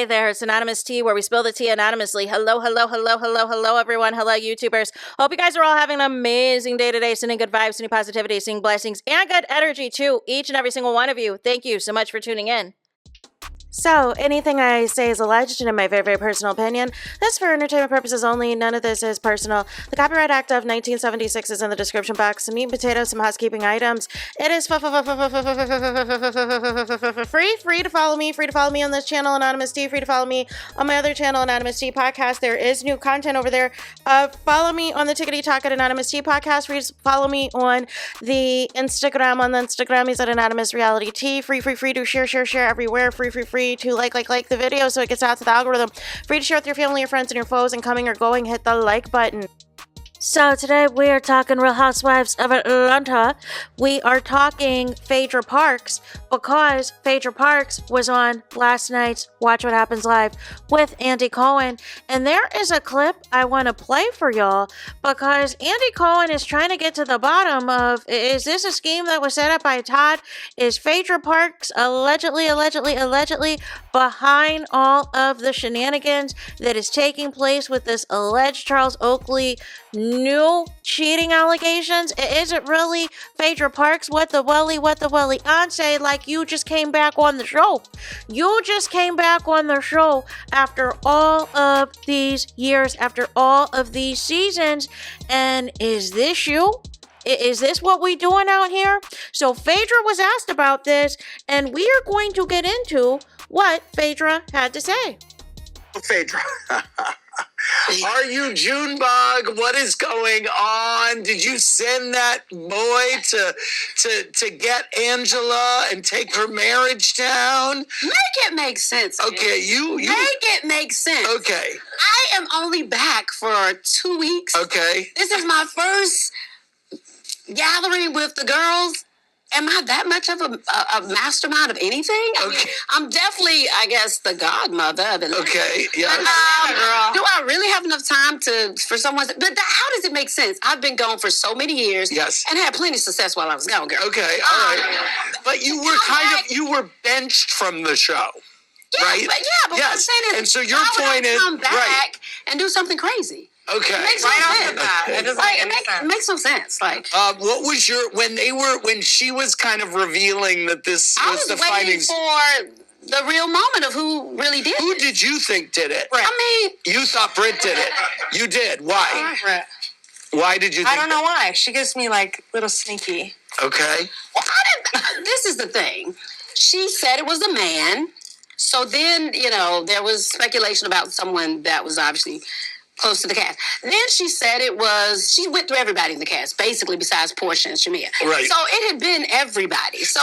Hey there, it's Anonymous Tea, where we spill the tea anonymously. Hello, everyone. Hello, YouTubers. Hope you guys are all having an amazing day today, sending good vibes, sending positivity, sending blessings, and good energy to each and every single one of you. Thank you so much for tuning in. So, anything I say is alleged and in my very, very personal opinion. This is for entertainment purposes only. None of this is personal. The Copyright Act of 1976 is in the description box. Some meat and potatoes, some housekeeping items. It is free to follow me. Free to follow me on this channel, Anonymous Tea. Free to follow me on my other channel, Anonymous Tea Podcast. There is new content over there. Follow me on the Tickety Talk at Anonymous Tea Podcast. Free to follow me on the Instagram. On the Instagram, he's at Anonymous Reality Tea. Free to share everywhere. Free to like the video so it gets out to the algorithm. Free to share with your family, your friends, and your foes, and coming or going, hit the like button. So today we are talking Real Housewives of Atlanta. We are talking Phaedra Parks because Phaedra Parks was on last night's Watch What Happens Live with Andy Cohen. And there is a clip I want to play for y'all because Andy Cohen is trying to get to the bottom of, is this a scheme that was set up by Todd? Is Phaedra Parks allegedly behind all of the shenanigans that is taking place with this alleged Charles Oakley new cheating allegations? Is it really Phaedra Parks? What the welly? Say, like, you just came back on the show. You just came back on the show after all of these years, after all of these seasons. And is this you? Is this what we doing out here? So Phaedra was asked about this, and we are going to get into what Phaedra had to say. Phaedra, are you Junebug? What is going on? Did you send that boy to get Angela and take her marriage down? Make it make sense. Okay, you make it make sense. Okay. I am only back for 2 weeks. Okay. This is my first gathering with the girls. Am I that much of a mastermind of anything? I mean, I'm definitely, I guess, the godmother of it. Okay, yeah. But, do I really have enough time for someone to... But how does it make sense? I've been gone for so many years. Yes. And had plenty of success while I was gone, girl. Okay, all right. But you were you were benched from the show, right? But what I'm saying is... And so your point is... come back and do something crazy. Okay. It makes no sense. It makes no sense. Like, what was your when she was kind of revealing that this was the findings? I was waiting for the real moment of who really did it. Who did you think did it? Britt. I mean, you thought Britt did it. You did. Why? Britt. Why did you think I don't know why. She gives me like little sneaky. Okay. Well, this is the thing. She said it was a man. So then, there was speculation about someone that was obviously close to the cast. Then she said she went through everybody in the cast, basically, besides Portia and Shamia. Right. So it had been everybody. So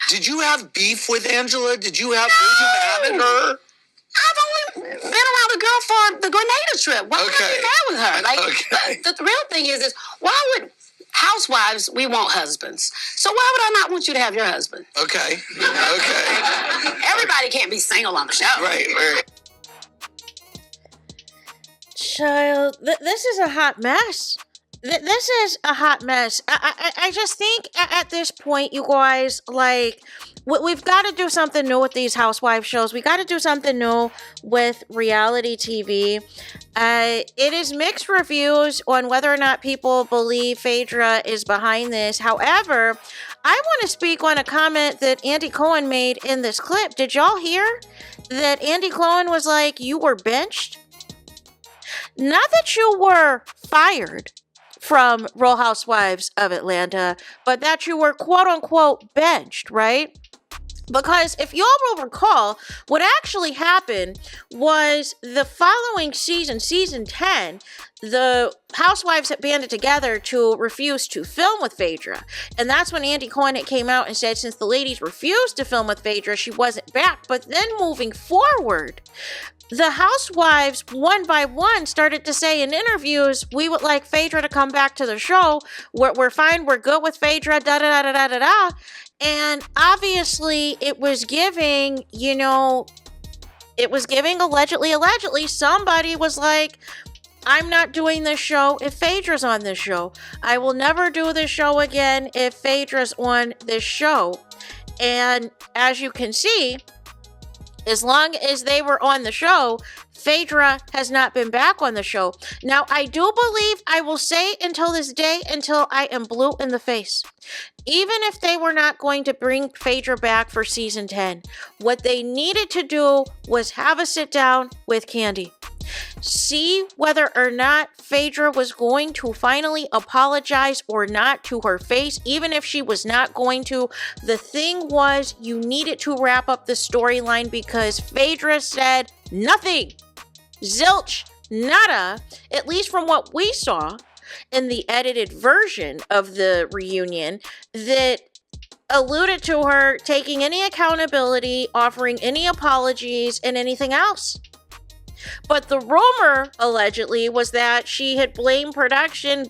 did you have beef with Angela? Were you mad at her? I've only been around a girl for the Grenada trip. Why would I be mad with her? Like, the real thing is why would housewives, we want husbands. So why would I not want you to have your husband? Okay. Everybody can't be single on the show. Right. Child, this is a hot mess. This is a hot mess. I just think at this point, you guys, like, we've got to do something new with these housewife shows. We got to do something new with reality TV. It is mixed reviews on whether or not people believe Phaedra is behind this. However, I want to speak on a comment that Andy Cohen made in this clip. Did y'all hear that Andy Cohen was like, you were benched? Not that you were fired from Real Housewives of Atlanta, but that you were quote-unquote benched, right? Because if y'all will recall, what actually happened was the following season, season 10, the housewives had banded together to refuse to film with Phaedra. And that's when Andy Cohen came out and said, since the ladies refused to film with Phaedra, she wasn't back. But then moving forward, the housewives, one by one, started to say in interviews, we would like Phaedra to come back to the show. We're fine. We're good with Phaedra, da-da-da-da-da-da-da. And obviously it was giving, allegedly, somebody was like, I'm not doing this show if Phaedra's on this show. I will never do this show again if Phaedra's on this show. And as you can see, As long as they were on the show, Phaedra has not been back on the show. Now, I do believe, I will say until this day, until I am blue in the face, even if they were not going to bring Phaedra back for season 10, what they needed to do was have a sit down with Candy. See whether or not Phaedra was going to finally apologize or not to her face, even if she was not going to. The thing was, you needed to wrap up the storyline because Phaedra said nothing. Zilch, nada, at least from what we saw in the edited version of the reunion, that alluded to her taking any accountability, offering any apologies, and anything else. But the rumor, allegedly, was that she had blamed production,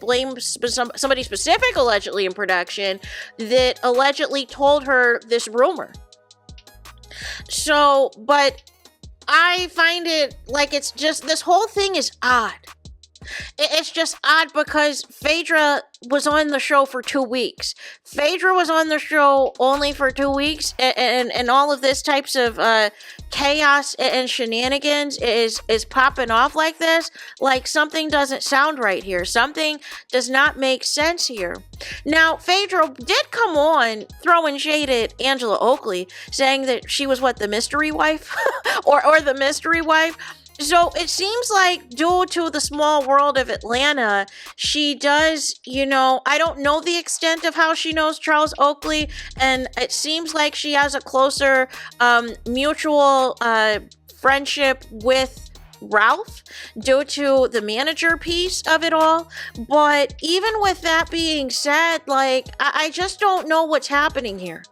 somebody specific, allegedly, in production, that allegedly told her this rumor. So, but I find it like it's just, this whole thing is odd. It's just odd because Phaedra was on the show for 2 weeks. Phaedra was on the show only for 2 weeks, and all of this types of chaos and shenanigans is popping off like this. Like something doesn't sound right here. Something does not make sense here. Now, Phaedra did come on throwing shade at Angela Oakley, saying that she was the mystery wife or the mystery wife. So it seems like due to the small world of Atlanta, she does, I don't know the extent of how she knows Charles Oakley, and it seems like she has a closer mutual friendship with Ralph due to the manager piece of it all. But even with that being said, I just don't know what's happening here.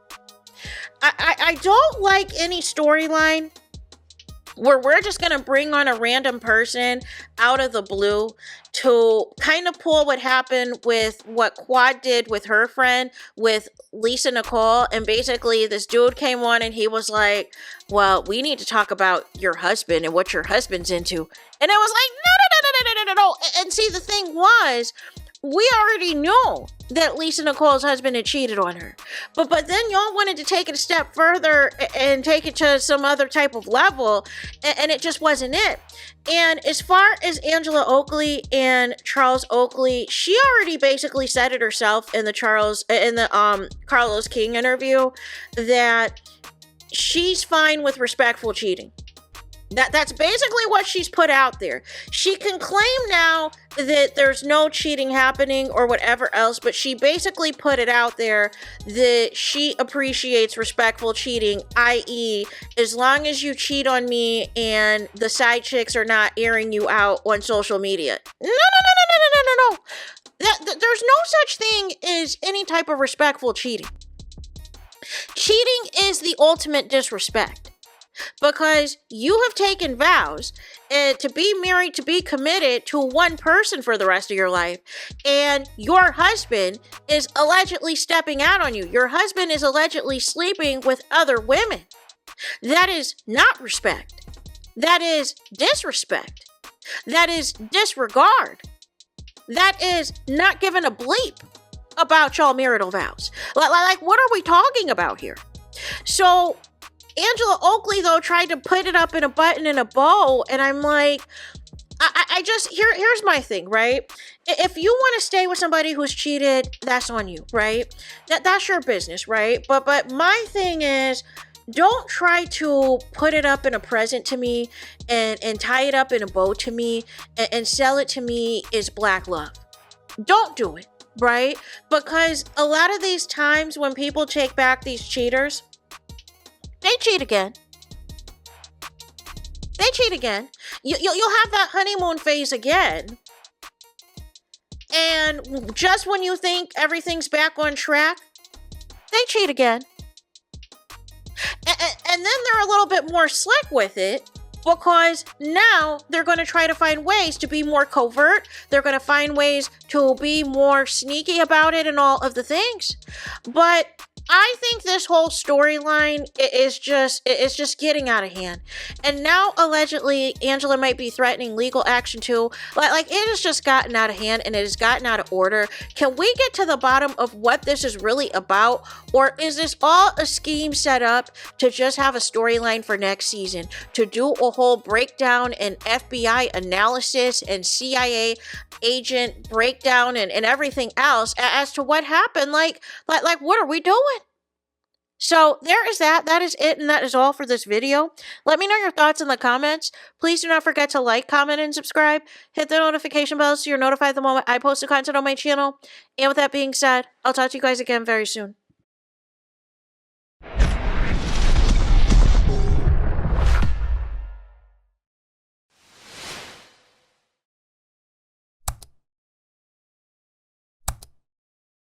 I don't like any storyline where we're just going to bring on a random person out of the blue to kind of pull what happened with what Quad did with her friend, with Lisa Nicole. And basically this dude came on and he was like, well, we need to talk about your husband and what your husband's into. And I was like, no. And see, the thing was, we already knew that Lisa Nicole's husband had cheated on her. But then y'all wanted to take it a step further and take it to some other type of level, and it just wasn't it. And as far as Angela Oakley and Charles Oakley, she already basically said it herself in the Carlos King interview that she's fine with respectful cheating. That's basically what she's put out there. She can claim now that there's no cheating happening or whatever else, but she basically put it out there that she appreciates respectful cheating, i.e., as long as you cheat on me and the side chicks are not airing you out on social media. No. There's no such thing as any type of respectful cheating. Cheating is the ultimate disrespect. Because you have taken vows to be married, to be committed to one person for the rest of your life, and your husband is allegedly stepping out on you. Your husband is allegedly sleeping with other women. That is not respect. That is disrespect. That is disregard. That is not giving a bleep about y'all marital vows. Like, what are we talking about here? So Angela Oakley, though, tried to put it up in a button and a bow, and I'm like, here's my thing, right? If you want to stay with somebody who's cheated, that's on you, right? That's your business, right? But my thing is, don't try to put it up in a present to me and tie it up in a bow to me and sell it to me as black love. Don't do it, right? Because a lot of these times when people take back these cheaters, they cheat again. You'll have that honeymoon phase again. And just when you think everything's back on track, they cheat again. And then they're a little bit more slick with it because now they're going to try to find ways to be more covert. They're going to find ways to be more sneaky about it and all of the things. But I think this whole storyline is just getting out of hand, and now allegedly Angela might be threatening legal action too. Like it has just gotten out of hand and it has gotten out of order. Can we get to the bottom of what this is really about, or is this all a scheme set up to just have a storyline for next season, to do a whole breakdown and FBI analysis and CIA agent breakdown and everything else as to what happened? Like what are we doing? So there is that. That is it, and that is all for this video. Let me know your thoughts in the comments. Please do not forget to like, comment, and subscribe. Hit the notification bell so you're notified the moment I post the content on my channel. And with that being said, I'll talk to you guys again very soon.